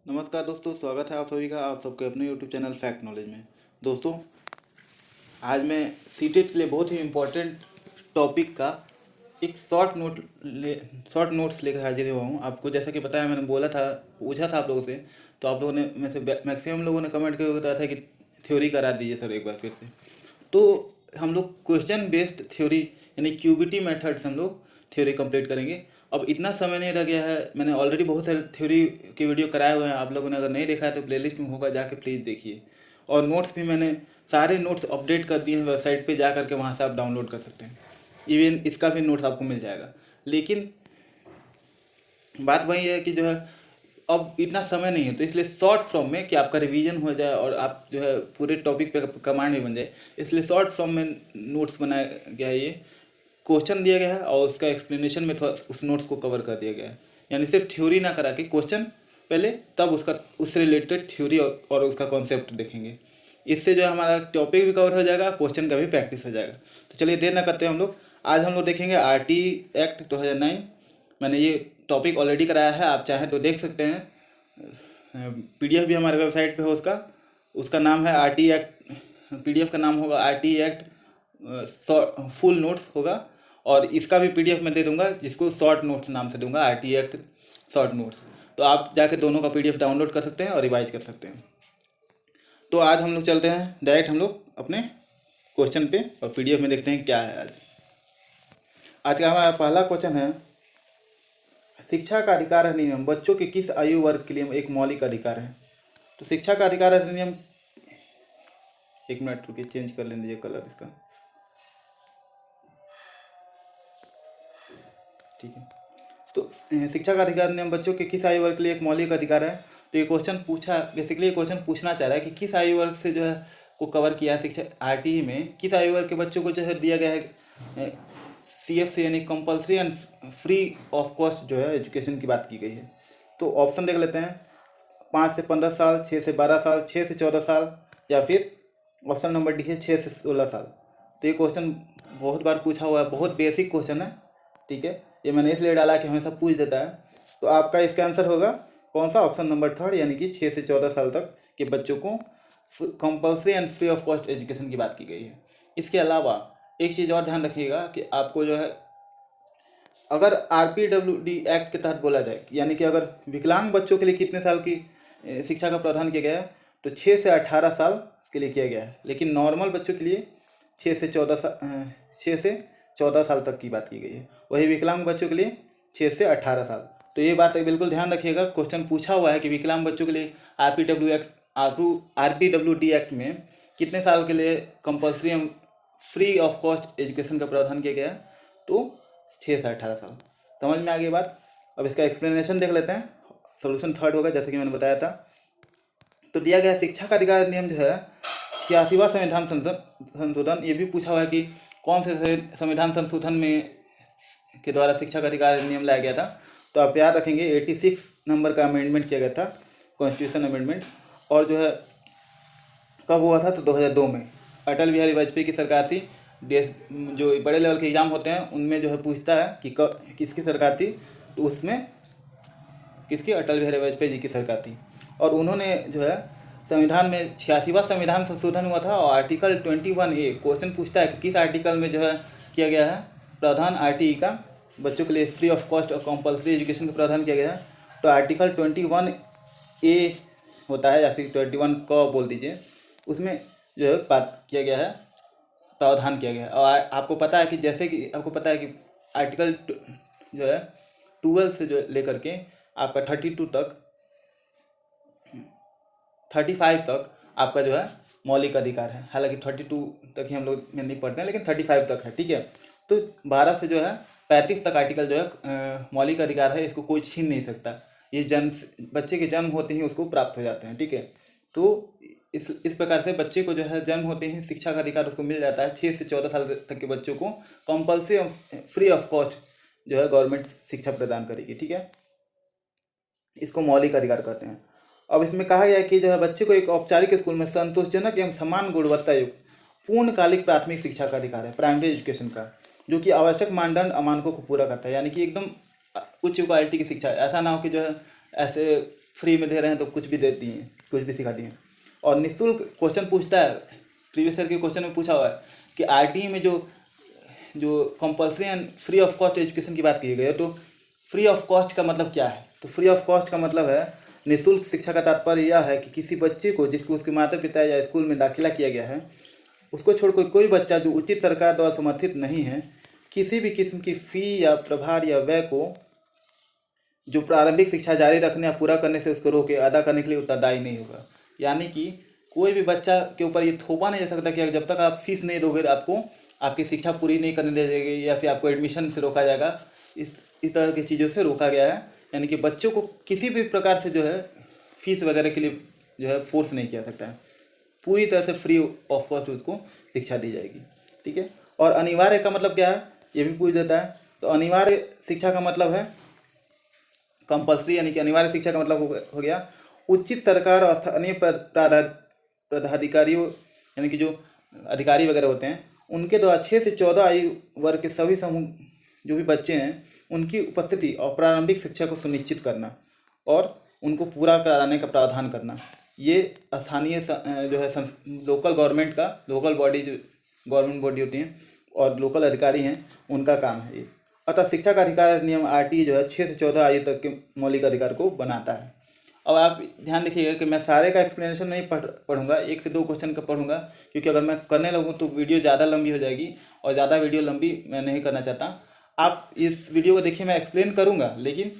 नमस्कार दोस्तों, स्वागत है आप सभी का आप सबके अपने यूट्यूब चैनल फैक्ट नॉलेज में। दोस्तों, आज मैं सीटेट के लिए बहुत ही इम्पोर्टेंट टॉपिक का एक शॉर्ट नोट्स लेकर हाजिर हुआ हूँ। आपको जैसा कि पता है, मैंने बोला था, पूछा था आप लोगों से, तो आप लोगों ने में से मैक्सिमम लोगों ने कमेंट करके बताया था कि थ्योरी करा दीजिए सर एक बार फिर से। तो हम लोग क्वेश्चन बेस्ड थ्योरी यानी क्यूबीटी मेथड से हम लोग थ्योरी कंप्लीट करेंगे। अब इतना समय नहीं रह गया है, मैंने ऑलरेडी बहुत सारे थ्योरी के वीडियो कराए हुए हैं। आप लोगों ने अगर नहीं देखा है तो प्लेलिस्ट में होगा, जाके प्लीज़ देखिए। और नोट्स भी मैंने सारे नोट्स अपडेट कर दिए हैं, वेबसाइट पे जा करके वहाँ से आप डाउनलोड कर सकते हैं। इवन इसका भी नोट्स आपको मिल जाएगा। लेकिन बात वही है कि जो है अब इतना समय नहीं है, तो इसलिए शॉर्ट फॉर्म में कि आपका रिवीजन हो जाए और आप जो है पूरे टॉपिक पे कमांड भी बन जाए, इसलिए शॉर्ट फॉर्म में नोट्स बनाया गया है। ये क्वेश्चन दिया गया है और उसका एक्सप्लेनेशन में थोड़ा उस नोट्स को कवर कर दिया गया है। यानी सिर्फ थ्योरी ना करा के क्वेश्चन पहले, तब उसका उससे रिलेटेड थ्योरी और उसका कॉन्सेप्ट देखेंगे। इससे जो है हमारा टॉपिक भी कवर हो जाएगा, क्वेश्चन का भी प्रैक्टिस हो जाएगा। तो चलिए देर ना करते हैं हम लोग, आज हम लोग देखेंगे आरटी एक्ट 2009। मैंने ये टॉपिक ऑलरेडी कराया है, आप चाहें तो देख सकते हैं। पीडीएफ भी हमारे वेबसाइट पे है उसका। उसका नाम है आरटी एक्ट, पीडीएफ का नाम होगा आरटी एक्ट फुल नोट्स होगा। और इसका भी पीडीएफ मैं दे दूंगा, जिसको शॉर्ट नोट्स नाम से दूंगा, आरटी एक्ट शॉर्ट नोट्स। तो आप जाके दोनों का पीडीएफ डाउनलोड कर सकते हैं और रिवाइज कर सकते हैं। तो आज हम लोग चलते हैं डायरेक्ट हम लोग अपने क्वेश्चन पे और पीडीएफ में देखते हैं क्या है आज। आज का हमारा पहला क्वेश्चन है, शिक्षा का अधिकार अधिनियम बच्चों के किस आयु वर्ग के लिए एक मौलिक अधिकार है? तो शिक्षा का अधिकार अधिनियम, एक मिनट रुकिए, चेंज कर लेने दीजिए कलर इसका, ठीक है। तो शिक्षा का अधिकार अधिनियम बच्चों के किस आयु वर्ग के लिए एक मौलिक अधिकार है। तो ये क्वेश्चन पूछा, बेसिकली ये क्वेश्चन पूछना चाह रहा है कि किस आयु वर्ग से जो है को कवर किया है शिक्षा आरटीई में, किस आयु वर्ग के बच्चों को जो है दिया गया है सीएफ यानी compulsory and free of cost जो है एजुकेशन की बात की गई है। तो ऑप्शन देख लेते हैं, 5 से 15 साल, 6 से 12 साल, 6 से 14 साल, या फिर ऑप्शन नंबर डी है 6 से 16 साल। तो ये क्वेश्चन बहुत बार पूछा हुआ है, बहुत बेसिक क्वेश्चन है, ठीक है। ये मैंने इसलिए डाला कि हमेशा पूछ देता है। तो आपका इसका आंसर होगा कौन सा, ऑप्शन नंबर थर्ड, यानी कि 6 से 14 साल तक के बच्चों को compulsory and free of cost education की बात की गई है। इसके अलावा एक चीज़ और ध्यान रखिएगा कि आपको जो है, अगर आरपीडब्ल्यूडी एक्ट के तहत बोला जाए, यानी कि अगर विकलांग बच्चों के लिए कितने साल की शिक्षा का प्रावधान किया गया है, तो 6 से 18 साल के लिए किया गया है। लेकिन नॉर्मल बच्चों के लिए 6 से 14 साल तक की बात की गई है। वही विकलांग बच्चों के लिए 6 से 18 साल। तो ये बात बिल्कुल ध्यान रखिएगा, क्वेश्चन पूछा हुआ है कि विकलांग बच्चों के लिए आरपीडब्ल्यूडी एक्ट में कितने साल के लिए compulsory free of cost education का प्रावधान किया गया है। तो 6 से 18 साल। समझ में आ गई बात। अब इसका एक्सप्लेनेशन देख लेते हैं। सोल्यूशन थर्ड होगा, जैसे कि मैंने बताया था। तो दिया गया शिक्षा का अधिकार नियम जो है 86वां संविधान संशोधन, ये भी पूछा हुआ है कि कौन से संविधान संशोधन में के द्वारा शिक्षा का अधिकार नियम लाया गया था। तो आप याद रखेंगे 86 नंबर का अमेंडमेंट किया गया था, कॉन्स्टिट्यूशन अमेंडमेंट। और जो है कब हुआ था, तो 2002 में अटल बिहारी वाजपेयी की सरकार थी। देश जो बड़े लेवल के एग्जाम होते हैं उनमें जो है पूछता है कि किसकी सरकार थी, तो उसमें किसकी, अटल बिहारी वाजपेयी जी की सरकार थी। और उन्होंने जो है संविधान में 86वां संविधान संशोधन हुआ था, और आर्टिकल 21A क्वेश्चन पूछता है कि किस आर्टिकल में जो है किया गया है प्रावधान आरटीई का बच्चों के लिए फ्री ऑफ कॉस्ट और कंपलसरी एजुकेशन का प्रावधान किया गया है। तो आर्टिकल 21A होता है, या फिर 21 क बोल दीजिए, उसमें जो है बात किया गया है, प्रावधान किया गया है। और आपको पता है कि जैसे कि आपको पता है कि आर्टिकल जो है 12 से जो लेकर के आपका 32 तक 35 तक आपका जो है मौलिक अधिकार है। हालांकि 32 तक ही हम लोग में नहीं पढ़ते हैं, लेकिन 35 तक है, ठीक है। तो 12 से जो है 35 तक आर्टिकल जो है मौलिक अधिकार है, इसको कोई छीन नहीं सकता। ये बच्चे के जन्म होते ही उसको प्राप्त हो जाते हैं, ठीक है। तो इस प्रकार से बच्चे को जो है जन्म होते ही शिक्षा का अधिकार उसको मिल जाता है। 6 से 14 साल तक के बच्चों को कंपल्सरी फ्री ऑफ कॉस्ट जो है गवर्नमेंट शिक्षा प्रदान करेगी, ठीक है। इसको मौलिक अधिकार कहते हैं। अब इसमें कहा गया है कि जो है बच्चे को एक औपचारिक स्कूल में संतोषजनक एवं समान गुणवत्ता युक्त पूर्णकालिक प्राथमिक शिक्षा का अधिकार है, प्राइमरी एजुकेशन का, जो कि आवश्यक मानदंड अमानकों को पूरा करता है। यानी कि एकदम उच्च क्वालिटी की शिक्षा, ऐसा ना हो कि जो है ऐसे फ्री में दे रहे हैं तो कुछ भी देती हैं, कुछ भी सिखाती हैं। और निःशुल्क क्वेश्चन पूछता है, प्रीवियस ईयर के क्वेश्चन में पूछा हुआ है कि आईटी में जो जो compulsory and free of cost education की बात की गई है, तो फ्री ऑफ कॉस्ट का मतलब क्या है? तो फ्री ऑफ कॉस्ट का मतलब है, निःशुल्क शिक्षा का तात्पर्य यह है कि किसी बच्चे को जिसको उसके माता पिता या स्कूल में दाखिला किया गया है, उसको छोड़कर कोई बच्चा जो उचित सरकार द्वारा समर्थित नहीं है, किसी भी किस्म की फ़ी या प्रभार या व्यय को जो प्रारंभिक शिक्षा जारी रखने या पूरा करने से उसको रोके अदा करने के लिए उत्तरदायी नहीं होगा। यानी कि कोई भी बच्चा के ऊपर ये थोपा नहीं जा सकता कि जब तक आप फीस नहीं दोगे आपको आपकी शिक्षा पूरी नहीं करने दी जाएगी या फिर आपको एडमिशन से रोका जाएगा। इस तरह की चीज़ों से रोका गया है। यानी कि बच्चों को किसी भी प्रकार से जो है फीस वगैरह के लिए जो है फोर्स नहीं किया सकता है। पूरी तरह से फ्री ऑफ कॉस्ट उसको शिक्षा दी जाएगी। ठीक है। और अनिवार्य का मतलब क्या है, ये भी पूछ देता है। तो अनिवार्य शिक्षा का मतलब है कंपल्सरी, यानी कि अनिवार्य शिक्षा का मतलब हो गया उचित सरकार और स्थानीय पदाधिकारियों, यानी कि जो अधिकारी वगैरह होते हैं उनके द्वारा 6 से 14 आयु वर्ग के सभी समूह जो भी बच्चे हैं उनकी उपस्थिति और प्रारंभिक शिक्षा को सुनिश्चित करना और उनको पूरा कराने का प्रावधान करना, ये स्थानीय जो है लोकल गवर्नमेंट का, लोकल बॉडी जो गवर्नमेंट बॉडी होती हैं और लोकल अधिकारी हैं उनका काम है ये। अतः शिक्षा का अधिकार अधिनियम आरटी जो है 6 से 14 आयु तक के मौलिक अधिकार को बनाता है। अब आप ध्यान रखिएगा कि मैं सारे का एक्सप्लेनेशन नहीं पढ़ूंगा, 1 से 2 क्वेश्चन का पढ़ूंगा, क्योंकि अगर मैं करने लगूँ तो वीडियो ज़्यादा लंबी हो जाएगी और ज़्यादा वीडियो लंबी मैं नहीं करना चाहता। आप इस वीडियो को देखिए, मैं एक्सप्लेन करूँगा, लेकिन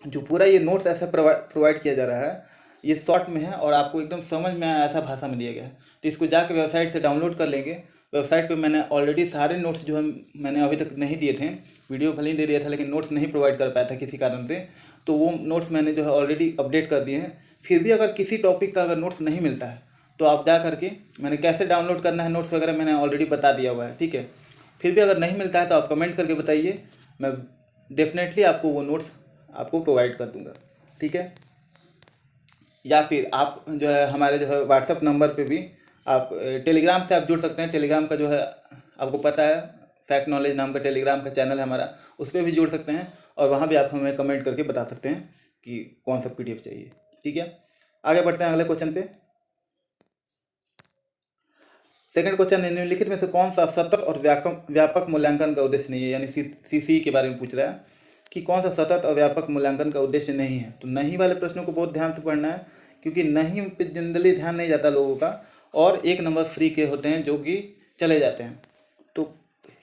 जो पूरा ये नोट्स ऐसा प्रोवाइड किया जा रहा है ये शॉर्ट में है और आपको एकदम समझ में आए ऐसा भाषा में दिया गया है। तो इसको जाकर वेबसाइट से डाउनलोड कर लेंगे। वेबसाइट पे मैंने ऑलरेडी सारे नोट्स जो है मैंने अभी तक नहीं दिए थे, वीडियो भले ही दे दिया था लेकिन नोट्स नहीं प्रोवाइड कर पाया था किसी कारण से, तो वो नोट्स मैंने जो है ऑलरेडी अपडेट कर दिए हैं। फिर भी अगर किसी टॉपिक का अगर नोट्स नहीं मिलता है तो आप जा करके, मैंने कैसे डाउनलोड करना है नोट्स वगैरह मैंने ऑलरेडी बता दिया हुआ है। ठीक है। फिर भी अगर नहीं मिलता है तो आप कमेंट करके बताइए, मैं डेफिनेटली आपको वो नोट्स आपको प्रोवाइड कर दूंगा। ठीक है। या फिर आप जो है हमारे जो है व्हाट्सअप नंबर पे भी आप टेलीग्राम से आप जुड़ सकते हैं। टेलीग्राम का जो है आपको पता है, फैक्ट नॉलेज नाम का टेलीग्राम का चैनल है हमारा, उस पर भी जुड़ सकते हैं और वहाँ भी आप हमें कमेंट करके बता सकते हैं कि कौन सा PDF चाहिए। ठीक है। आगे बढ़ते हैं अगले क्वेश्चन पे। सेकंड क्वेश्चन, निम्नलिखित में से कौन सा सतत और व्यापक मूल्यांकन का उद्देश्य नहीं है, यानी CCE के बारे में पूछ रहा है कि कौन सा सतत और व्यापक मूल्यांकन का उद्देश्य नहीं है। तो नहीं वाले प्रश्नों को बहुत ध्यान से पढ़ना है, क्योंकि नहीं पे जनरली ध्यान नहीं जाता लोगों का, और 1 नंबर फ्री के होते हैं जो कि चले जाते हैं। तो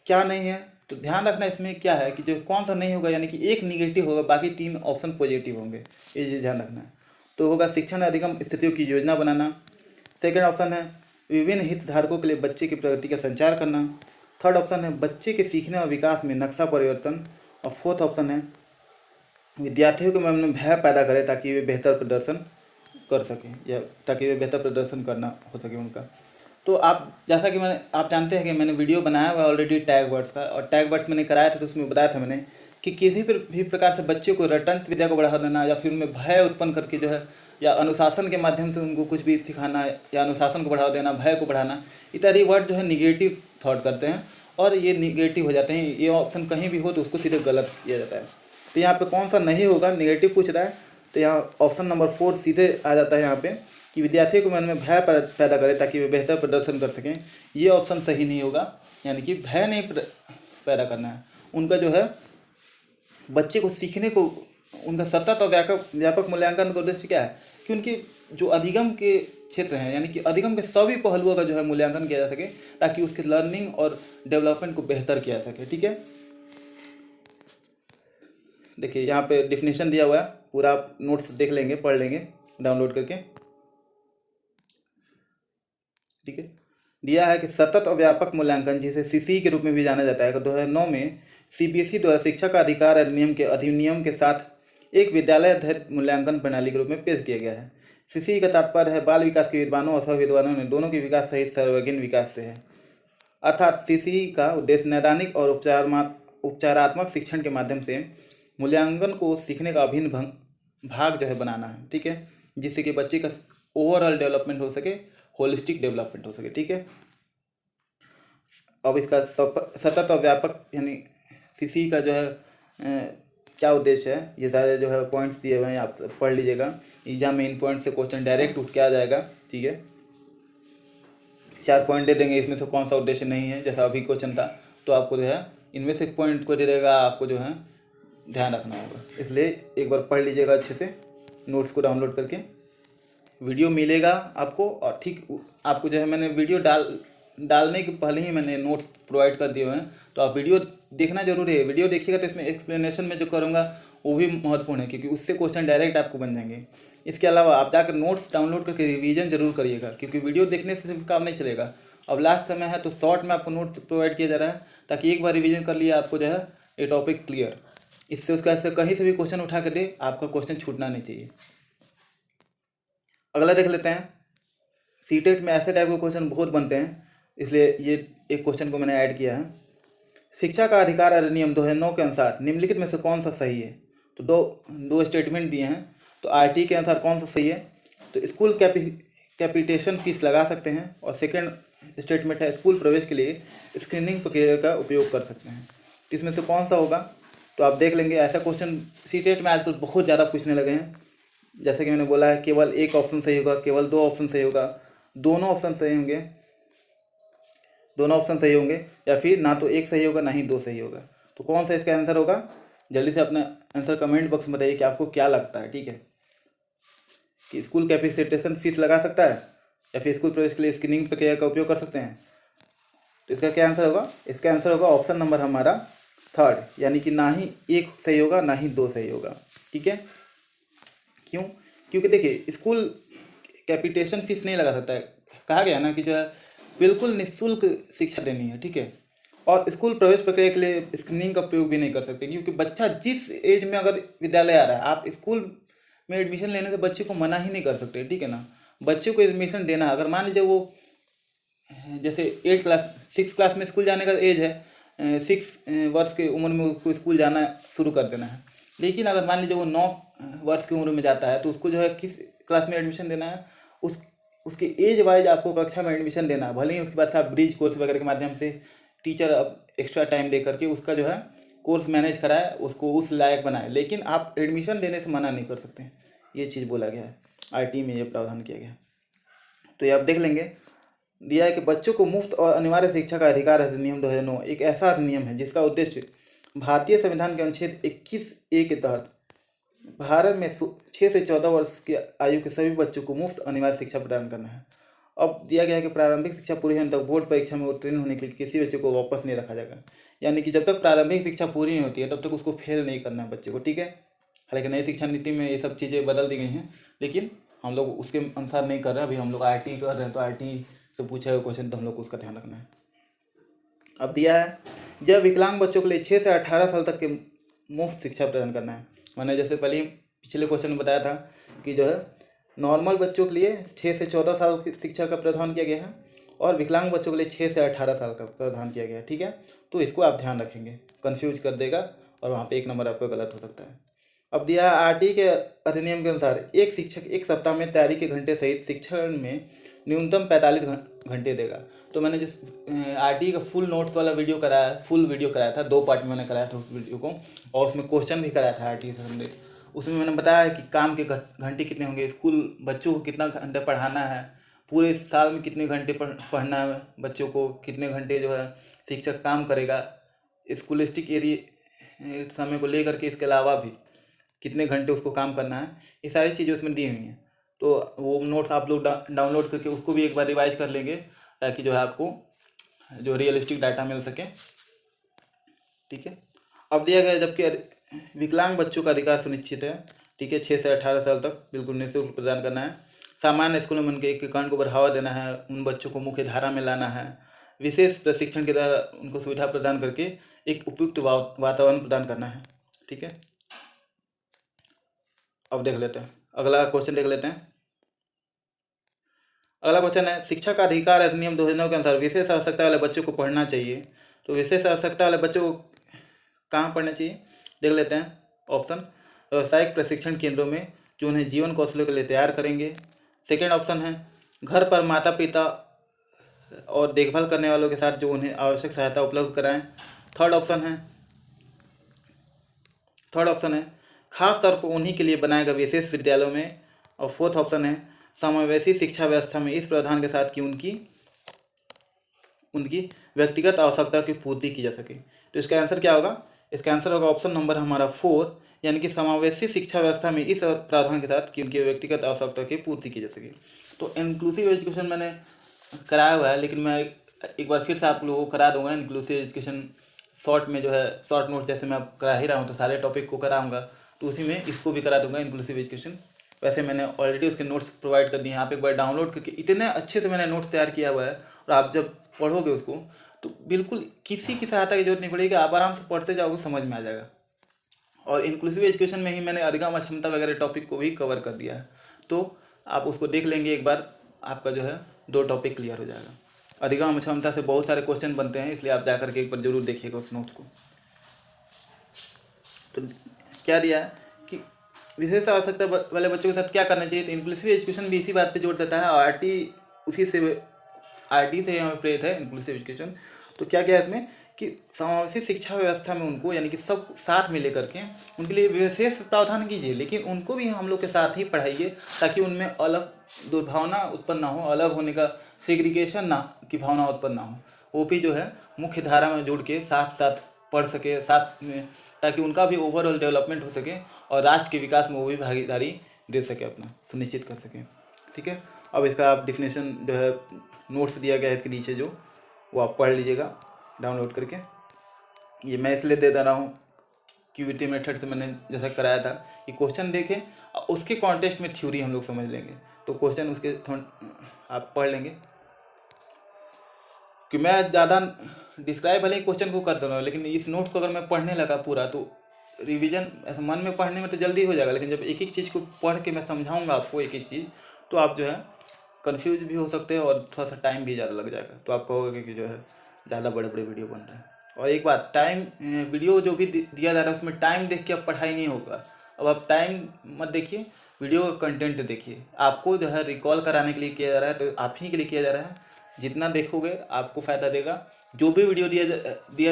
क्या नहीं है, तो ध्यान रखना इसमें क्या है कि जो कौन सा नहीं होगा, यानी कि 1 निगेटिव होगा, बाकी 3 ऑप्शन पॉजिटिव होंगे, ये चीज़ ध्यान रखना है। तो होगा शिक्षण अधिगम स्थितियों की योजना बनाना। सेकेंड ऑप्शन है विभिन्न हितधारकों के लिए बच्चे की प्रगति का संचार करना। थर्ड ऑप्शन है बच्चे के सीखने और विकास में नक्शा परिवर्तन। और फोर्थ ऑप्शन है विद्यार्थियों के मन में भय पैदा करें ताकि वे बेहतर प्रदर्शन कर सकें, या ताकि वे बेहतर प्रदर्शन करना हो सके उनका। तो आप जैसा कि आप जानते हैं कि मैंने वीडियो बनाया हुआ है ऑलरेडी टैग वर्ड्स का, और टैग वर्ड्स मैंने कराया था तो उसमें बताया था मैंने कि किसी भी प्रकार से बच्चे को रटंत विद्या को बढ़ा देना या फिर उनमें भय उत्पन्न करके जो है, या अनुशासन के माध्यम से उनको कुछ भी सिखाना या अनुशासन को बढ़ावा देना, भय को बढ़ाना, इत्यादि वर्ड जो है निगेटिव थॉट करते हैं और ये निगेटिव हो जाते हैं। ये ऑप्शन कहीं भी हो तो उसको सीधे गलत किया जाता है। तो यहाँ पे कौन सा नहीं होगा, निगेटिव पूछ रहा है, तो यहाँ ऑप्शन नंबर 4 सीधे आ जाता है यहाँ पे कि विद्यार्थियों के मन में भय पैदा करें ताकि वे बेहतर प्रदर्शन कर सकें। ये ऑप्शन सही नहीं होगा, यानी कि भय नहीं पैदा करना है उनका, जो है बच्चे को सीखने को, उनका सतत और व्यापक मूल्यांकन का उद्देश्य क्या है कि उनके जो अधिगम के क्षेत्र हैं, यानी कि अधिगम के सभी पहलुओं का जो है मूल्यांकन किया जा सके ताकि उसके लर्निंग और डेवलपमेंट को बेहतर किया जा सके। ठीक है। देखिए यहाँ पे डिफिनेशन दिया हुआ है, पूरा आप नोट्स देख लेंगे, पढ़ लेंगे डाउनलोड करके। ठीक है। दिया है कि सतत और व्यापक मूल्यांकन, जिसे CCE के रूप में भी जाना जाता है, 2009 में CBSE द्वारा शिक्षा का अधिकार अधिनियम के साथ एक विद्यालय आधारित मूल्यांकन प्रणाली के रूप में पेश किया गया है। CCE का तात्पर्य है बाल विकास के विद्वानों और सह-विद्वानों ने दोनों के विकास सहित सर्वांगीण विकास से है। अर्थात CCE का उद्देश्य नैदानिक और उपचारात्मक शिक्षण के माध्यम से मूल्यांकन को सीखने का अभिन्न भाग जो है बनाना है। ठीक है। जिससे कि बच्चे का ओवरऑल डेवलपमेंट हो सके, होलिस्टिक डेवलपमेंट हो सके। ठीक है। अब इसका सतत और व्यापक, यानी CCE का जो है क्या उद्देश्य है, ये सारे जो है पॉइंट्स दिए हुए हैं, आप पढ़ लीजिएगा। एग्जाम में इन पॉइंट से क्वेश्चन डायरेक्ट उठ के आ जाएगा, ठीक है। 4 पॉइंट दे देंगे, इसमें से कौन सा उद्देश्य नहीं है, जैसा अभी क्वेश्चन था, तो आपको जो है इनमें से पॉइंट को दे देगा, आपको जो है ध्यान रखना होगा। इसलिए एक बार पढ़ लीजिएगा अच्छे से, नोट्स को डाउनलोड करके। वीडियो मिलेगा आपको, और ठीक आपको जो है मैंने वीडियो डालने के पहले ही मैंने नोट्स प्रोवाइड कर दिए हुए हैं, तो आप वीडियो देखना जरूरी है। वीडियो देखिएगा तो इसमें एक्सप्लेनेशन में जो करूँगा वो भी महत्वपूर्ण है, क्योंकि उससे क्वेश्चन डायरेक्ट आपको बन जाएंगे। इसके अलावा आप जाकर नोट्स डाउनलोड करके रिवीजन जरूर करिएगा, क्योंकि वीडियो देखने से सिर्फ काम नहीं चलेगा। अब लास्ट समय है तो शॉर्ट में आपको नोट्स प्रोवाइड किया जा रहा है, ताकि एक बार रिवीजन कर लिया आपको जो है ये टॉपिक क्लियर। इससे उसका ऐसे कहीं से भी क्वेश्चन उठा कर दे, आपका क्वेश्चन छूटना नहीं चाहिए। अगला देख लेते हैं। सीटेट में ऐसे टाइप के क्वेश्चन बहुत बनते हैं, इसलिए ये एक क्वेश्चन को मैंने ऐड किया है। शिक्षा का अधिकार अधिनियम 2009 के अनुसार निम्नलिखित में से कौन सा सही है? तो दो स्टेटमेंट दिए हैं, तो आरटी के अनुसार कौन सा सही है? तो स्कूल कैपिटेशन फीस लगा सकते हैं, और सेकंड स्टेटमेंट है स्कूल प्रवेश के लिए स्क्रीनिंग प्रक्रिया का उपयोग कर सकते हैं। तो इसमें से कौन सा होगा? तो आप देख लेंगे। ऐसा क्वेश्चन सीटेट में आजकल बहुत ज़्यादा पूछने लगे हैं। जैसे कि मैंने बोला है, केवल एक ऑप्शन सही होगा, केवल 2 ऑप्शन सही होगा, दोनों ऑप्शन सही होंगे, या फिर ना तो एक सही होगा ना ही 2 सही होगा। तो कौन सा इसका आंसर होगा? जल्दी से अपना आंसर कमेंट बॉक्स में बताइए कि आपको क्या लगता है, ठीक है। कि स्कूल कैपिटेशन फीस लगा सकता है, या फिर स्कूल प्रवेश के लिए स्क्रीनिंग प्रक्रिया का उपयोग कर सकते हैं। तो इसका क्या आंसर होगा? इसका आंसर होगा ऑप्शन नंबर हमारा 3rd, यानी कि ना ही एक सही होगा ना ही 2 सही होगा, ठीक है। क्यों? क्योंकि देखिए, स्कूल कैपिटेशन फीस नहीं लगा सकता है। कहा गया ना कि जो है बिल्कुल निःशुल्क शिक्षा देनी है, ठीक है। और स्कूल प्रवेश प्रक्रिया के लिए स्क्रीनिंग का प्रयोग भी नहीं कर सकते, क्योंकि बच्चा जिस एज में अगर विद्यालय आ रहा है, आप स्कूल में एडमिशन लेने से बच्चे को मना ही नहीं कर सकते, ठीक है ना। बच्चे को एडमिशन देना, अगर मान लीजिए वो जैसे 6 क्लास में स्कूल जाने का एज है, 6 वर्ष की उम्र में उसको स्कूल जाना शुरू कर देना है। लेकिन अगर मान लीजिए वो 9 वर्ष की उम्र में जाता है, तो उसको जो है किस क्लास में एडमिशन देना है, उसके एज वाइज आपको कक्षा में एडमिशन देना है। भले ही उसके बाद से आप ब्रिज कोर्स वगैरह के माध्यम से टीचर एक्स्ट्रा टाइम दे करके उसका जो है कोर्स मैनेज कराए, उसको उस लायक बनाए, लेकिन आप एडमिशन देने से मना नहीं कर सकते। ये चीज़ बोला गया है, आरटी में ये प्रावधान किया गया है। तो ये आप देख लेंगे। दिया है कि बच्चों को मुफ्त और अनिवार्य शिक्षा का अधिकार अधिनियम 2009 एक ऐसा अधिनियम है जिसका उद्देश्य भारतीय संविधान के अनुच्छेद 21A के तहत भारत में 6 से 14 वर्ष की आयु के सभी बच्चों को मुफ्त अनिवार्य शिक्षा प्रदान करना है। अब दिया गया है कि प्रारंभिक शिक्षा पूरी होने तक बोर्ड परीक्षा में उत्तीर्ण होने के लिए किसी बच्चे को वापस नहीं रखा जाएगा। यानी कि जब तक प्रारंभिक शिक्षा पूरी नहीं होती है तब तक उसको फेल नहीं करना है बच्चे को, ठीक है। हालांकि नई शिक्षा नीति में ये सब चीज़ें बदल दी गई हैं, लेकिन हम लोग उसके अनुसार नहीं कर रहे हैं। अभी हम लोग आरटी कर रहे हैं, तो आरटी से पूछा हुआ क्वेश्चन तो हम लोग को उसका ध्यान रखना है। अब दिया है जब विकलांग बच्चों के लिए 6 से 18 साल तक के मुफ्त शिक्षा प्रदान करना है। मैंने जैसे पहले पिछले क्वेश्चन में बताया था कि जो है नॉर्मल बच्चों के लिए 6 से 14 साल की शिक्षा का प्रावधान किया गया है, और विकलांग बच्चों के लिए 6 से 18 साल का प्रावधान किया गया है, ठीक है। तो इसको आप ध्यान रखेंगे, कंफ्यूज कर देगा और वहाँ पे 1 नंबर आपका गलत हो सकता है। अब दिया है आरटी के अधिनियम के अनुसार एक शिक्षक 1 सप्ताह में तैयारी के घंटे सहित शिक्षण में न्यूनतम 45 घंटे देगा। तो मैंने जिस आरटी का फुल नोट्स वाला वीडियो कराया, फुल वीडियो कराया था, 2 पार्ट में मैंने कराया था उस वीडियो को, और उसमें क्वेश्चन भी कराया था आरटी से संबंधित। उसमें मैंने बताया कि काम के घंटे कितने होंगे, स्कूल बच्चों को कितना घंटा पढ़ाना है, पूरे साल में कितने घंटे पढ़ना है बच्चों को, कितने घंटे जो है शिक्षक काम करेगा स्कूलिस्टिक एरिया समय को लेकर के, इसके अलावा भी कितने घंटे उसको काम करना है, ये सारी चीज़ें उसमें दी हुई हैं। तो वो नोट्स आप लोग डाउनलोड करके उसको भी एक बार रिवाइज कर लेंगे, ताकि जो है आपको जो रियलिस्टिक डाटा मिल सके, ठीक है। अब दिया गया जबकि विकलांग बच्चों का अधिकार सुनिश्चित है, ठीक है, 6 से 18 साल तक बिल्कुल निःशुल्क प्रदान करना है। सामान्य स्कूलों में उनके एकीकरण को बढ़ावा देना है, उन बच्चों को मुख्य धारा में लाना है, विशेष प्रशिक्षण के द्वारा उनको सुविधा प्रदान करके एक उपयुक्त वातावरण प्रदान करना है, ठीक है। अब देख लेते हैं अगला क्वेश्चन, देख लेते हैं। अगला क्वेश्चन है शिक्षा का अधिकार अधिनियम 2009 के अनुसार विशेष आवश्यकता वाले बच्चों को पढ़ना चाहिए। तो विशेष आवश्यकता वाले बच्चों को कहाँ पढ़ना चाहिए, देख लेते हैं। ऑप्शन व्यावसायिक प्रशिक्षण केंद्रों में, जो उन्हें जीवन कौशलों के लिए तैयार करेंगे। सेकेंड ऑप्शन है घर पर माता पिता और देखभाल करने वालों के साथ जो उन्हें आवश्यक सहायता उपलब्ध कराएं। थर्ड थर्ड ऑप्शन है खास तौर पर उन्हीं के लिए बनाए गए विशेष विद्यालयों में, और फोर्थ ऑप्शन है समावेशी शिक्षा व्यवस्था में इस प्रावधान के साथ कि उनकी व्यक्तिगत आवश्यकता की पूर्ति की जा सके। तो इसका आंसर क्या होगा? इसका आंसर होगा ऑप्शन नंबर हमारा 4, यानी कि समावेशी शिक्षा व्यवस्था में इस प्रावधान के साथ कि उनकी व्यक्तिगत आवश्यकता की पूर्ति की जा सके। तो इंक्लूसिव एजुकेशन मैंने कराया हुआ है, लेकिन मैं एक बार फिर से आप लोगों को करा दूंगा इंक्लूसिव एजुकेशन शॉर्ट में, जो है शॉर्ट नोट जैसे मैं करा ही रहा हूँ, तो सारे टॉपिक को कराऊंगा, तो उसी में इसको भी करा दूंगा इंक्लूसिव एजुकेशन। वैसे मैंने ऑलरेडी उसके नोट्स प्रोवाइड कर दिए हैं, आप एक बार डाउनलोड करके, इतने अच्छे से मैंने नोट्स तैयार किया हुआ है, और आप जब पढ़ोगे उसको तो बिल्कुल किसी की सहायता की जरूरत नहीं पड़ेगी, आप आराम से पढ़ते जाओगे, समझ में आ जाएगा। और इंक्लूसिव एजुकेशन में ही मैंने अधिगम क्षमता वगैरह टॉपिक को भी कवर कर दिया है, तो आप उसको देख लेंगे एक बार, आपका जो है 2 टॉपिक क्लियर हो जाएगा। अधिगम क्षमता से बहुत सारे क्वेश्चन बनते हैं, इसलिए आप जाकर के एक बार जरूर देखिएगा उस नोट्स को। तो क्या दिया है कि विशेष आवश्यकता वाले बच्चों के साथ क्या करना चाहिए, तो इंक्लूसिव एजुकेशन भी इसी बात पे जोर देता है, और आरटी से यहाँ प्रेरित है इंक्लूसिव एजुकेशन। तो क्या क्या है इसमें कि समावेशी शिक्षा व्यवस्था में उनको, यानी कि सब साथ में लेकर के उनके लिए विशेष प्रावधान कीजिए, लेकिन उनको भी हम लोग के साथ ही पढ़ाइए, ताकि उनमें अलग दुर्भावना उत्पन्न ना हो, अलग होने का सेग्रीगेशन ना की भावना उत्पन्न ना हो, वो भी जो है मुख्य धारा में जुड़ के साथ साथ पढ़ सके साथ में, ताकि उनका भी ओवरऑल डेवलपमेंट हो सके और राष्ट्र के विकास में वो भी भागीदारी दे सके, अपना सुनिश्चित कर सके। ठीक है, अब इसका आप डिफिनेशन जो है नोट्स दिया गया है इसके नीचे जो, वो आप पढ़ लीजिएगा डाउनलोड करके। ये मैं इसलिए दे रहा हूँ क्यूबिटी मेथड से मैंने जैसा कराया था कि क्वेश्चन देखें और उसके कॉन्टेक्स्ट में थ्योरी हम लोग समझ लेंगे, तो क्वेश्चन उसके आप पढ़ लेंगे। कि मैं ज़्यादा डिस्क्राइब भले ही क्वेश्चन को कर रहा हूँ, लेकिन इस नोट्स को अगर मैं पढ़ने लगा पूरा, तो रिवीजन ऐसा मन में पढ़ने में तो जल्दी हो जाएगा, लेकिन जब एक एक चीज़ को पढ़ के मैं समझाऊंगा आपको एक एक चीज़, तो आप जो है कंफ्यूज भी हो सकते हैं और थोड़ा सा टाइम भी ज़्यादा लग जाएगा, तो आप कहोगे कि जो है ज़्यादा बड़े बड़े वीडियो बन रहे हैं। और एक बात, टाइम वीडियो जो भी दिया जा रहा है उसमें टाइम देख के अब पढ़ाई नहीं होगा। अब आप टाइम मत देखिए, वीडियो का कंटेंट देखिए। आपको जो है रिकॉल कराने के लिए किया जा रहा है, तो आप ही के लिए किया जा रहा है। जितना देखोगे आपको फ़ायदा देगा। जो भी वीडियो दिया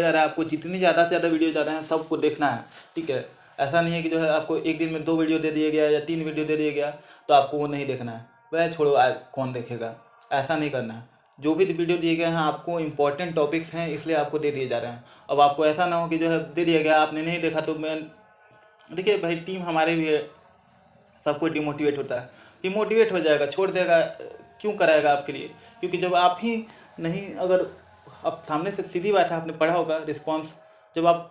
जा रहा है, आपको जितनी ज़्यादा से ज़्यादा वीडियो जा रहे हैं सबको देखना है। ठीक है, ऐसा नहीं है कि जो है आपको एक दिन में 2 वीडियो दे दिया गया या 3 वीडियो दे दिया गया तो आपको वो नहीं देखना है, वह छोड़ो कौन देखेगा, ऐसा नहीं करना है। जो भी वीडियो दिए गए हैं आपको इंपॉर्टेंट टॉपिक्स हैं, इसलिए आपको दे दिए जा रहे हैं। अब आपको ऐसा ना हो कि जो है दे दिया गया आपने नहीं देखा, तो मैं देखिए भाई, टीम हमारे भी है, सबको डिमोटिवेट होता है, डिमोटिवेट हो जाएगा, छोड़ देगा, क्यों कराएगा आपके लिए? क्योंकि जब आप ही नहीं, अगर आप सामने से, सीधी बात है, आपने पढ़ा होगा रिस्पॉन्स, जब आप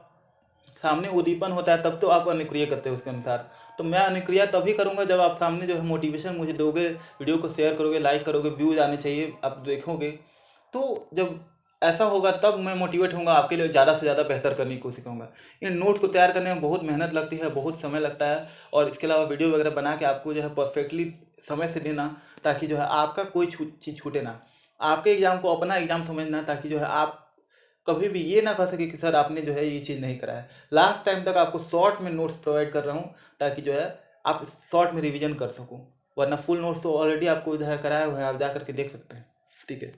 सामने उद्दीपन होता है तब तो आप अनुक्रिया करते हो उसके अनुसार। तो मैं अनुक्रिया तभी करूँगा जब आप सामने जो है मोटिवेशन मुझे दोगे, वीडियो को शेयर करोगे, लाइक करोगे, व्यूज आने चाहिए, आप देखोगे। तो जब ऐसा होगा तब मैं मोटिवेट होऊंगा, आपके लिए ज़्यादा से ज़्यादा बेहतर करने की कोशिश करूँगा। इन नोट्स को तैयार करने में बहुत मेहनत लगती है, बहुत समय लगता है, और इसके अलावा वीडियो वगैरह बना के आपको जो है परफेक्टली समय से देना, ताकि जो है आपका कोई चीज़ छूटे ना। आपके एग्ज़ाम को अपना एग्ज़ाम समझना, ताकि जो है आप कभी भी ये ना कह सके कि सर आपने जो है ये चीज़ नहीं कराया। लास्ट टाइम तक आपको शॉर्ट में नोट्स प्रोवाइड कर रहा हूँ, ताकि जो है आप शॉर्ट में रिवीजन कर सकूँ, वरना फुल नोट्स तो ऑलरेडी आपको जो है कराया हुआ है, आप जा करके देख सकते हैं। ठीक है,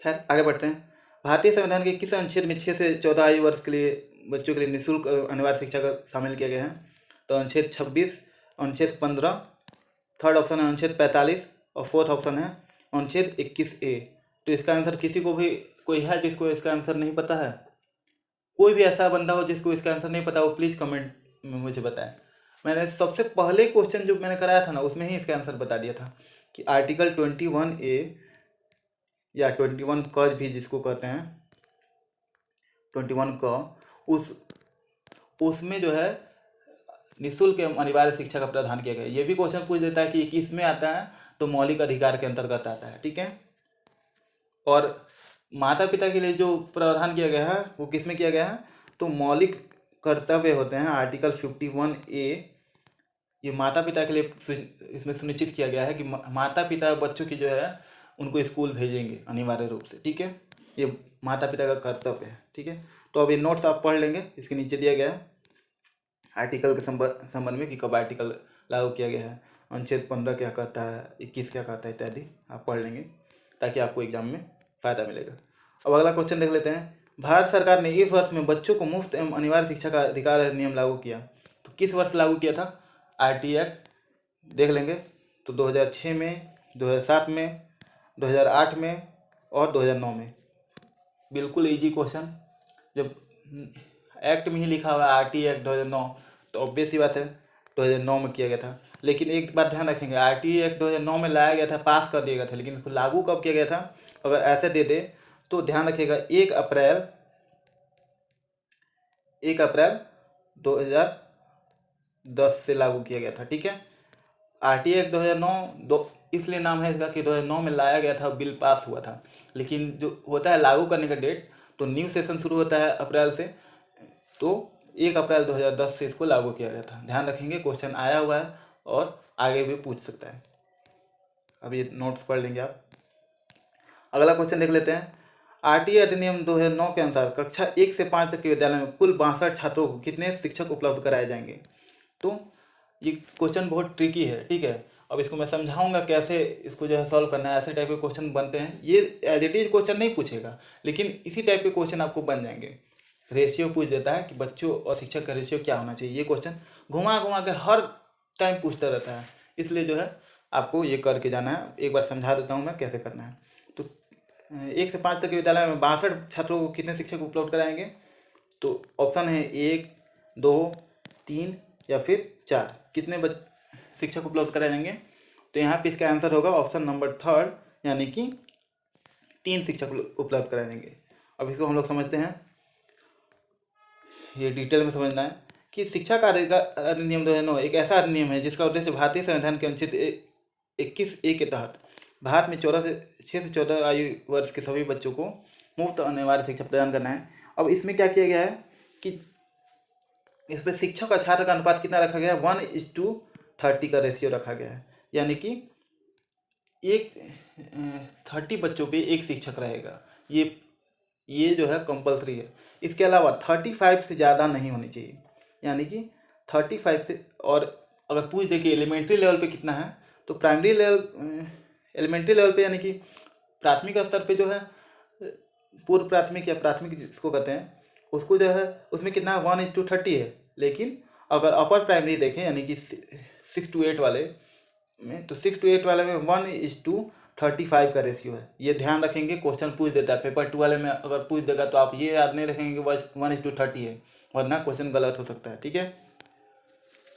खैर आगे बढ़ते हैं। भारतीय संविधान के किस अनुच्छेद में 6 से 14 आयु वर्ष के लिए बच्चों के लिए निःशुल्क अनिवार्य शिक्षा का शामिल किया गया है? तो अनुच्छेद 26, अनुच्छेद 15, थर्ड ऑप्शन है अनुच्छेद 45, और फोर्थ ऑप्शन है अनुच्छेद 21A। तो इसका आंसर किसी को भी, कोई है जिसको इसका आंसर नहीं पता है? कोई भी ऐसा बंदा हो जिसको इसका आंसर नहीं पता, वो प्लीज़ कमेंट में मुझे बताएं। मैंने सबसे पहले क्वेश्चन जो मैंने कराया था ना, उसमें ही इसका आंसर बता दिया था कि आर्टिकल 21A या 21 क भी जिसको कहते हैं, 21 क, उसमें जो है निःशुल्क एवं अनिवार्य शिक्षा का प्रावधान किया गया है। ये भी क्वेश्चन पूछ देता है कि किस में आता है, तो मौलिक अधिकार के अंतर्गत आता है। ठीक है, और माता पिता के लिए जो प्रावधान किया गया है वो किस में किया गया है, तो मौलिक कर्तव्य होते हैं आर्टिकल 51A। ये माता पिता के लिए इसमें सुनिश्चित किया गया है कि माता पिता बच्चों की जो है उनको स्कूल भेजेंगे अनिवार्य रूप से। ठीक है, ये माता पिता का कर्तव्य है। ठीक है, तो अब ये नोट्स आप पढ़ लेंगे, इसके नीचे दिया गया है आर्टिकल के संबंध में कि कब आर्टिकल लागू किया गया है, अनुच्छेद 15 क्या कहता है, 21 क्या कहता है, इत्यादि आप पढ़ लेंगे, ताकि आपको एग्जाम में फ़ायदा मिलेगा। अब अगला क्वेश्चन देख लेते हैं। भारत सरकार ने इस वर्ष में बच्चों को मुफ्त एवं अनिवार्य शिक्षा का अधिकार अधिनियम लागू किया। तो किस वर्ष लागू किया था? आरटी एक्ट देख लेंगे तो 2006 में, 2007 में, 2008 में और 2009 में। बिल्कुल इजी क्वेश्चन, जब एक्ट में ही लिखा हुआ है आरटी एक्ट 2009 तो ऑब्वियस ही बात है 2009 में किया गया था। लेकिन एक बात ध्यान रखेंगे, आरटी एक्ट 2009 में लाया गया था, पास कर दिया गया था, लेकिन इसको लागू कब किया गया था? अगर ऐसे दे दे तो ध्यान रखिएगा 1 अप्रैल 2010 से लागू किया गया था। ठीक है, आरटी एक्ट 2009 इसलिए नाम है इसका कि 2009 में लाया गया था, बिल पास हुआ था। लेकिन जो होता है लागू करने का डेट, तो न्यू सेशन शुरू होता है अप्रैल से, तो 1 अप्रैल 2010 से इसको लागू किया गया था। ध्यान रखेंगे, क्वेश्चन आया हुआ है और आगे भी पूछ सकता है। अब ये नोट्स पढ़ लेंगे आप। अगला क्वेश्चन देख लेते हैं। आरटी अधिनियम 2009 के अनुसार कक्षा 1 से 5 तक के विद्यालय में कुल 62 छात्रों को कितने शिक्षक उपलब्ध कराए जाएंगे? तो ये क्वेश्चन बहुत ट्रिकी है। ठीक है, अब इसको मैं समझाऊंगा कैसे इसको जो है सॉल्व करना है। ऐसे टाइप के क्वेश्चन बनते हैं, ये एज इट इज क्वेश्चन नहीं पूछेगा, लेकिन इसी टाइप के क्वेश्चन आपको बन जाएंगे। रेशियो पूछ देता है कि बच्चों और शिक्षक का रेशियो क्या होना चाहिए। ये क्वेश्चन घुमा घुमा के हर टाइम पूछता रहता है, इसलिए जो है आपको ये करके जाना है। एक बार समझा देता हूँ मैं कैसे करना है। तो 1 से 5 तक के विद्यालय में 62 छात्रों को कितने शिक्षक उपलब्ध कराएंगे? तो ऑप्शन है 1, 2, 3 या फिर 4। कितने शिक्षक उपलब्ध कराए जाएंगे? तो यहाँ पे इसका आंसर होगा ऑप्शन नंबर 3, यानी कि 3 शिक्षक उपलब्ध कराए जाएंगे। अब इसको हम लोग समझते हैं, ये डिटेल में समझना है कि शिक्षा का अधिनियम 2009 एक ऐसा अधिनियम है जिसका उद्देश्य भारतीय संविधान के अनुच्छेद 21A के तहत भारत में 6 से 14 आयु वर्ष के सभी बच्चों को मुफ्त अनिवार्य शिक्षा प्रदान करना है। अब इसमें क्या किया गया है कि इस पर शिक्षक और छात्र का अनुपात कितना रखा गया है? 1:30 का रेशियो रखा गया है, यानी कि 30 बच्चों पे एक शिक्षक रहेगा। ये जो है कंपलसरी है। इसके अलावा 35 से ज़्यादा नहीं होनी चाहिए, यानी कि 35 से, और अगर पूछ दे कि एलिमेंट्री लेवल पे कितना है, तो एलिमेंट्री लेवल पे यानी कि प्राथमिक स्तर पे जो है, पूर्व प्राथमिक या प्राथमिक जिसको कहते हैं, उसको जो है उसमें कितना है? 1:30 है। लेकिन अगर अपर प्राइमरी देखें यानी कि 6 to 8 वाले में, तो 6 to 8 वाले में 1:35 का रेशियो है। ये ध्यान रखेंगे, क्वेश्चन पूछ देता है पेपर 2 वाले में। अगर पूछ देगा तो आप ये याद नहीं रखेंगे कि 1:30 है, वरना क्वेश्चन गलत हो सकता है। ठीक है,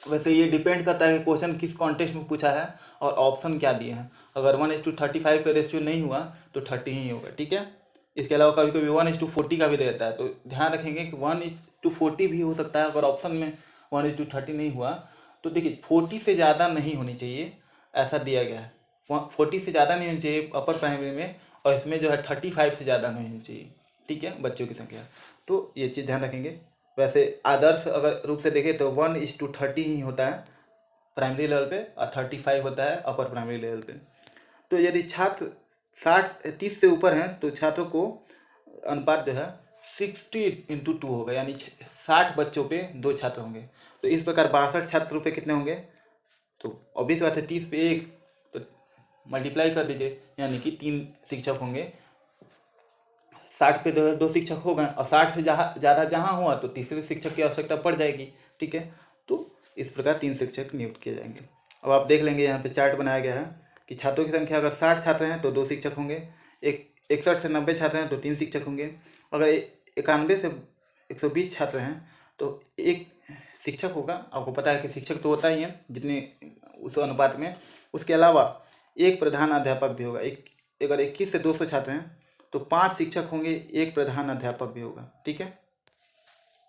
वैसे ये डिपेंड करता है कि क्वेश्चन किस कॉन्टेक्स्ट में पूछा है और ऑप्शन क्या दिए हैं। अगर 1:35 का रेशियो नहीं हुआ तो 30 ही होगा। ठीक है, इसके अलावा कभी कभी 1:40 का भी रहता है, तो ध्यान रखेंगे कि 1:40 भी हो सकता है। अगर ऑप्शन में 1:30 नहीं हुआ तो देखिए 40 से ज़्यादा नहीं होनी चाहिए, ऐसा दिया गया है। 40 से ज़्यादा नहीं होनी चाहिए अपर प्राइमरी में, और इसमें जो है 35 से ज़्यादा नहीं होनी चाहिए। ठीक है, बच्चों की संख्या, तो ये चीज़ ध्यान रखेंगे। वैसे आदर्श अगर रूप से देखें तो 1:30 ही होता है प्राइमरी लेवल पे, और 35 होता है अपर प्राइमरी लेवल पे। तो यदि छात्र 30 से ऊपर हैं तो छात्रों को अनुपात जो है 60:2 होगा, यानी 60 बच्चों पे 2 छात्र होंगे। तो इस प्रकार 62 छात्रों पे कितने होंगे? तो ऑब्वियस बात है 30 पे 1, तो मल्टीप्लाई कर दीजिए, यानी कि 3 शिक्षक होंगे। 60 पे 2 शिक्षक हो गए, और 60 से ज़्यादा जहाँ हुआ तो तीसरे शिक्षक की आवश्यकता पड़ जाएगी। ठीक है, तो इस प्रकार 3 शिक्षक नियुक्त किए जाएंगे। अब आप देख लेंगे यहाँ पे चार्ट बनाया गया है कि छात्रों की संख्या अगर 60 छात्र हैं तो 2 शिक्षक होंगे, 61 से 90 छात्र हैं तो 3 शिक्षक होंगे, अगर 91 से 120 छात्र हैं तो 1 शिक्षक होगा। आपको पता है कि शिक्षक तो होता ही है जितने उस अनुपात में। उसके अलावा 1 प्रधान अध्यापक भी होगा। अगर 21 से 200 छात्र हैं तो 5 शिक्षक होंगे, 1 प्रधान अध्यापक भी होगा। ठीक है,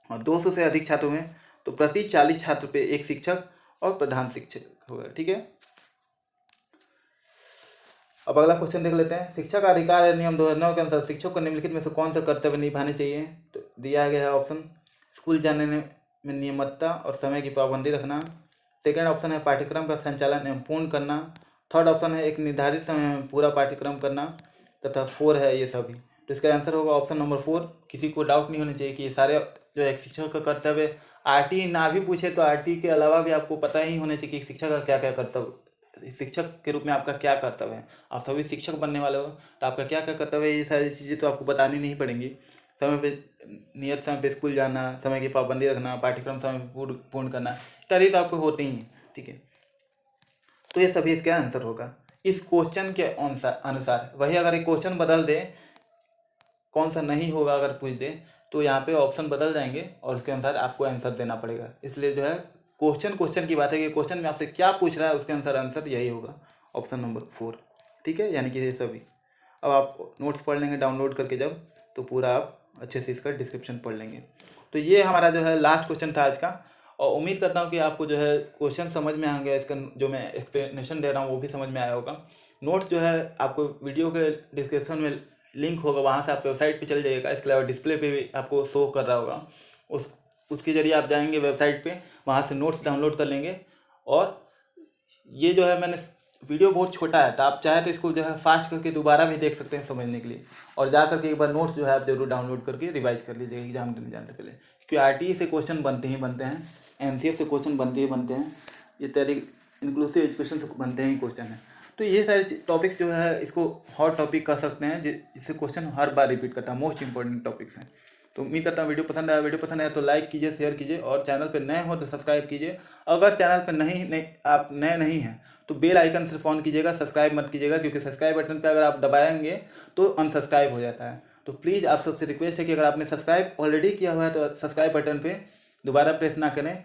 और 200 से अधिक छात्र हैं तो प्रति 40 छात्र पे 1 शिक्षक और प्रधान शिक्षक होगा। ठीक है, अब अगला क्वेश्चन देख लेते हैं। शिक्षा का अधिकार अधिनियम 2009 के अनुसार शिक्षक को निम्नलिखित में से कौन सा कर्तव्य निभाने चाहिए? तो दिया गया है ऑप्शन, स्कूल जाने में नियमितता और समय की पाबंदी रखना। सेकेंड ऑप्शन है पाठ्यक्रम का संचालन एवं पूर्ण करना। थर्ड ऑप्शन है एक निर्धारित समय में पूरा पाठ्यक्रम करना, तथा 4 है ये सभी। तो इसका आंसर होगा ऑप्शन नंबर 4। किसी को डाउट नहीं होना चाहिए कि ये सारे जो है शिक्षक का कर्तव्य, आरटी ना भी पूछे तो आरटी के अलावा भी आपको पता ही होना चाहिए कि शिक्षक का क्या क्या कर्तव्य, शिक्षक के रूप में आपका क्या कर्तव्य है। आप सभी शिक्षक बनने वाले हो तो आपका क्या क्या कर्तव्य है, ये सारी चीज़ें तो आपको बतानी नहीं पड़ेंगी। समय पे नियत समय पे स्कूल जाना, समय की पाबंदी रखना, पाठ्यक्रम समय पे पूर्ण करना, इत्यादि तो आपको होते ही हैं। ठीक है, तो ये सभी इसका आंसर होगा इस क्वेश्चन के अनुसार। वही अगर एक क्वेश्चन बदल दे, कौन सा नहीं होगा अगर पूछ दे, तो यहाँ पे ऑप्शन बदल जाएंगे और उसके अनुसार आपको आंसर देना पड़ेगा। इसलिए जो है क्वेश्चन की बात है कि क्वेश्चन में आपसे क्या पूछ रहा है, उसके अनुसार आंसर यही होगा, ऑप्शन नंबर 4। ठीक है, यानी कि ये सभी। अब आप नोट्स पढ़ लेंगे डाउनलोड करके जब, तो पूरा आप अच्छे से इसका डिस्क्रिप्शन पढ़ लेंगे। तो ये हमारा जो है लास्ट क्वेश्चन था आज का, और उम्मीद करता हूँ कि आपको जो है क्वेश्चन समझ में आएंगे, इसका जो मैं एक्सप्लेनेशन दे रहा हूँ वो भी समझ में आया होगा। नोट्स जो है आपको वीडियो के डिस्क्रिप्शन में लिंक होगा, वहाँ से आप वेबसाइट पे चल जाइएगा। इसके अलावा डिस्प्ले पे भी आपको शो कर रहा होगा, उसके जरिए आप जाएंगे वेबसाइट पे, वहाँ से नोट्स डाउनलोड कर लेंगे। और ये जो है मैंने वीडियो बहुत छोटा है, तो आप चाहे तो इसको जो है फास्ट करके दोबारा भी देख सकते हैं समझने के लिए, और जा करके एक बार नोट्स जो है आप जरूर डाउनलोड करके रिवाइज कर लीजिएगा एग्जाम देने जाने से पहले, क्योंकि आरटीई से क्वेश्चन बनते ही बनते हैं, एमसीएफ से क्वेश्चन बनते ही बनते हैं, इत्यादि इंक्लूसिव एजुकेशन से बनते ही क्वेश्चन है। तो ये सारे टॉपिक्स जो है इसको हॉट टॉपिक कर सकते हैं, जिससे क्वेश्चन हर बार रिपीट करता है, मोस्ट इंपॉर्टेंट टॉपिक्स हैं। तो उम्मीद करता हूँ वीडियो पसंद आया तो लाइक कीजिए, शेयर कीजिए, और चैनल पर नए हो तो सब्सक्राइब कीजिए। अगर चैनल पर आप नए नहीं हैं तो बेल आइकन सिर्फ ऑन कीजिएगा, सब्सक्राइब मत कीजिएगा, क्योंकि सब्सक्राइब बटन पर अगर आप दबाएंगे तो अनसब्सक्राइब हो जाता है। तो प्लीज़ आप सबसे रिक्वेस्ट है कि अगर आपने सब्सक्राइब ऑलरेडी किया हुआ है तो सब्सक्राइब बटन पे दोबारा प्रेस ना करें,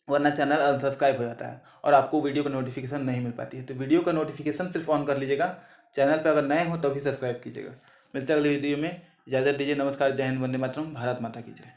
वरना चैनल अनसब्सक्राइब हो जाता है और आपको वीडियो का नोटिफिकेशन नहीं मिल पाती है। तो वीडियो का नोटिफिकेशन सिर्फ ऑन कर लीजिएगा, चैनल पर अगर नए हो तभी सब्सक्राइब कीजिएगा। मिलते हैं अगली वीडियो में, इजाज़त दीजिए, नमस्कार, जय हिंद, वंदे मातरम, भारत माता की जय।